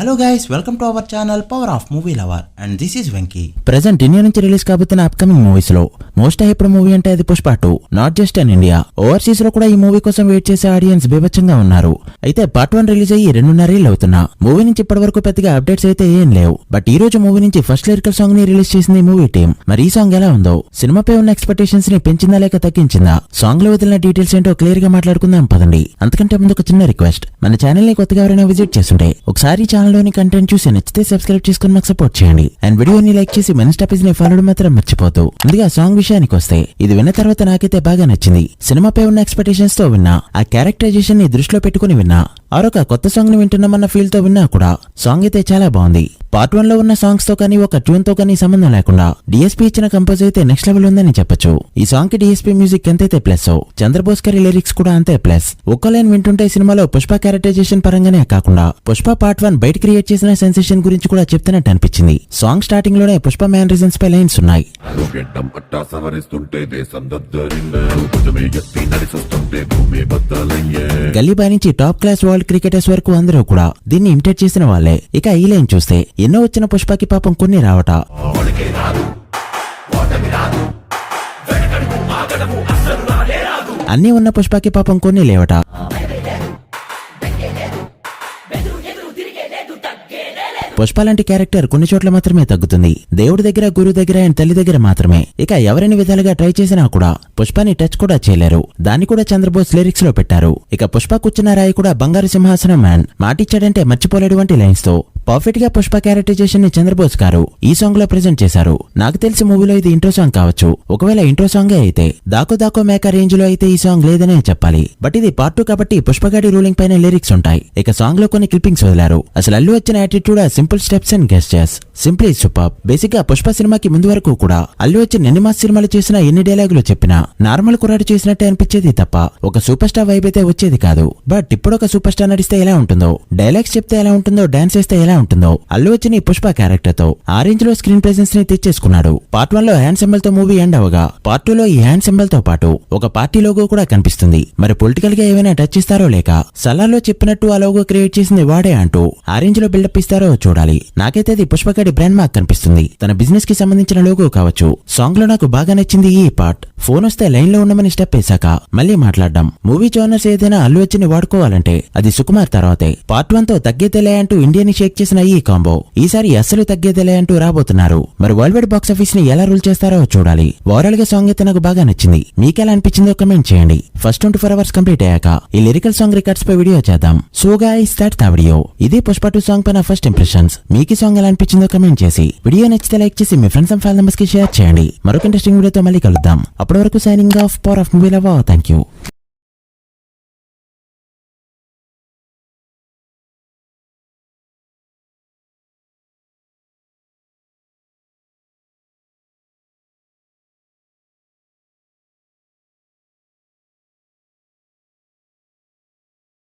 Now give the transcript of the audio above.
Hello guys, welcome to our channel power of movie lover and this is Venky. Present India నుంచి release కాబోతున్న upcoming movies లో most hyped movie అంటే అది Pushpa 2. Not just in India, overseas లో కూడా ఈ movie కోసం వెయిట్ చేసే ఆడియన్స్ బీభత్సంగా ఉన్నారు. అయితే పార్ట్ 1 రిలీజ్ అయ్యి 2.5 ఏళ్ళు అవుతున్నా మూవీ నుంచి ఇప్పటి వరకు పెద్దగా అప్డేట్స్ అయితే ఏం లేవు. బట్ ఈ రోజు మూవీ నుంచి ఫస్ట్ లిరికల్ సాంగ్ ని రిలీజ్ చేసింది ఈ మూవీ టీం. మరి ఈ సాంగ్ ఎలా ఉందో, సినిమాపై ఉన్న ఎక్స్పెక్టేషన్స్ ని పెంచిందా లేక తగ్గించిందా, సాంగ్ లో వదిలిన డీటెయిల్స్ ఏంటో క్లియర్ గా మాట్లాడుకుందాం పదండి. అంతకంటే ముందు ఒక చిన్న రిక్వెస్ట్, మన ఛానల్ ని కొత్తగా ఎవరైనా విజిట్ చేస్తుంటే ఒకసారి ఛానల్ లోని కంటెంట్ చూసి నచ్చితే సబ్స్క్రైబ్ చేసుకుని మాకు సపోర్ట్ చేయండి. అండ్ వీడియోని లైక్ చేసి మన స్టాపేజ్ ని ఫాలో మాత్రం మర్చిపోతూ. ముందుగా సాంగ్ విషయానికి వస్తే, ఇది విన్న తర్వాత నాకైతే బాగా నచ్చింది. సినిమాపై ఉన్న ఎక్స్పెక్టేషన్స్ తో విన్నా, ఆ క్యారెక్టరైజేషన్ ని దృష్టిలో పెట్టుకుని విన్నా, ఆరొక కొత్త సాంగ్ ని వింటున్నామన్న ఫీల్ తో విన్నా కూడా సాంగ్ అయితే చాలా బాగుంది. పార్ట్ 1 లో ఉన్న సాంగ్స్ తో కానీ ఒక ట్యూన్ తో కానీ సంబంధం లేకుండా డిఎస్పీ ఇచ్చిన కంపోజ్ అయితే నెక్స్ట్ లెవెల్ ఉందని చెప్పొచ్చు. ఈ సాంగ్ కి డిఎస్పీ మ్యూజిక్ ఎంతైతే ప్లస్, చంద్రబోస్ గారి లిరిక్స్ కూడా అంతే ప్లస్. ఒక్క లైన్ వింటుంటే సినిమాలో పుష్ప క్యారెక్టరైజేషన్ పరంగానే కాకుండా పుష్ప పార్ట్ 1 బయట క్రియేట్ చేసిన సెన్సేషన్ గురించి కూడా చెప్తున్నట్టు అనిపించింది. సాంగ్ స్టార్టింగ్ లోనే పుష్ప మ్యాన్ రీజన్స్ పై లైన్స్ ఉన్నాయి. గల్లీ బాయ్ నుంచి టాప్ క్లాస్ వరల్డ్ క్రికెటర్స్ వరకు అందరూ కూడా దీన్ని ఇమిటేట్ చేసిన వాళ్ళే. ఇక ఈ లైన్ చూస్తే, ఎన్నో వచ్చిన పుష్పకి పాపం కొన్ని రావట, అన్నీ ఉన్న పుష్పకి పాపం కొన్ని లేవట. పుష్ప లాంటి క్యారెక్టర్ కొన్ని చోట్ల మాత్రమే తగ్గుతుంది. దేవుడి దగ్గర, గురువు దగ్గర అండ్ తల్లి దగ్గర మాత్రమే. ఇక ఎవరిని విధాలుగా ట్రై చేసినా కూడా పుష్పని టచ్ కూడా చేయలేరు. దాన్ని కూడా చంద్రబోస్ లిరిక్స్ లో పెట్టారు. ఇక పుష్ప కూర్చున్న రాయి కూడా బంగారు సింహాసనం మ్యాన్ మాటిచ్చాడంటే మర్చిపోలేడు వంటి లైన్స్ తో పర్ఫెక్ట్ గా పుష్ప క్యారెక్టరైజేషన్ ని చంద్రబోస్ గారు ఈ సాంగ్ లో ప్రెజెంట్ చేశారు. నాకు తెలిసి మూవీలో ఇది ఇంట్రో సాంగ్ కావచ్చు. ఒకవేళ ఇంట్రో సాంగ్ అయితే దాకో దాకో మేక రేంజ్ లో అయితే ఈ సాంగ్ లేదనే చెప్పాలి. బట్ ఇది పార్ట్ 2 కాబట్టి పుష్పగాడి రూలింగ్ పైన లిరిక్స్ ఉంటాయి. ఇక సాంగ్ లో కొన్ని క్లిప్పింగ్స్ వదిలారు. అసలు అల్లు వచ్చిన attitude, simple steps and gestures simply super. Basic గా పుష్ప సినిమాకి ముందు వరకు కూడా అల్లు వచ్చిన ఎన్ని మాస్ సినిమాలు చేసినా, ఎన్ని డైలాగులు చెప్పినా నార్మల్ కుర్రాడు చేసినట్టే అనిపించేది తప్ప ఒక సూపర్ స్టార్ వైబ్ అయితే వచ్చేది కాదు. బట్ ఇప్పుడు ఒక సూపర్ స్టార్ నడిస్తే ఎలా ఉంటుందో, డైలాగ్స్ చెప్తే ఎలా ఉంటుందో, డాన్స్ చేస్తే ఎలా ఉంటుందో, అల్లు వచ్చిన ఈ పుష్ప క్యారెక్టర్ తో ఆ రేంజ్ లో స్క్రీన్ ప్రెజెన్స్ ని తెచ్చేసుకున్నాడు. పార్ట్ 1 లో హ్యాండ్ సింబల్ తో మూవీ ఎండ్ అవగా పార్ట్ 2 లో ఈ హ్యాండ్ సింబల్ తో పాటు ఒక పార్టీ లోగో కూడా కనిపిస్తుంది. మరి పొలిటికల్ గా ఏమైనా టచ్ ఇస్తారో లేక సలార్లో చెప్పినట్టు ఆ లోగో క్రియేట్ చేసింది వాడే అంటూ ఆ రేంజ్ లో బిల్డప్ ఇస్తారో చూడాలి. నాకైతే అది పుష్పగాడి బ్రాండ్ మార్క్ కనిపిస్తుంది. తన బిజినెస్ కి సంబంధించిన లోగో కావచ్చు. సాంగ్ లో నాకు బాగా నచ్చింది ఈ పార్ట్. ఫోన్ వస్తే లైన్ లో ఉండమని స్టెప్ వేసాక మళ్ళీ మాట్లాడడం. మూవీ జోనర్స్ ఏదైనా అల్లు వచ్చిని వాడుకోవాలంటే అది సుకుమార్ తర్వాతే. పార్ట్ 1 తో తగ్గేదేలే అంటూ ఇండియాని షేక్ చేసిన ఈ కాంబో ఈసారి అస్సలు తగ్గేదేలే అంటూ రాబోతున్నారు. మరి వరల్డ్ వైడ్ బాక్స్ ఆఫీస్ ని ఎలా రూల్ చేస్తారో చూడాలి. ఓవరాల్ గా సాంగ్ అయితే నాకు బాగా నచ్చింది. మీకెలా అనిపించిందో కమెంట్ చేయండి. ఫస్ట్ 24 అవర్స్ కంప్లీట్ అయ్యాక ఈ లిరికల్ సాంగ్ రికార్డ్స్ పై వీడియో చేద్దాం. So guys, that's the video. ఇది పుష్ప 2 సాంగ్ పైన ఫస్ట్ ఇంప్రెషన్స్. మీకు సాంగ్ ఎలా అనిపించిందో కమెంట్ చేసి, వీడియో నచ్చితే లైక్ చేసి మీ ఫ్రెండ్స్ అండ్ ఫ్యామిలీ మెంబర్స్ కి షేర్ చేయండి. మరొక ఇంట్రెస్టింగ్ వీడియోతో మళ్ళీ కలుద్దాం. అప్పటి వరకు signing off, power of movie lover. Thank you.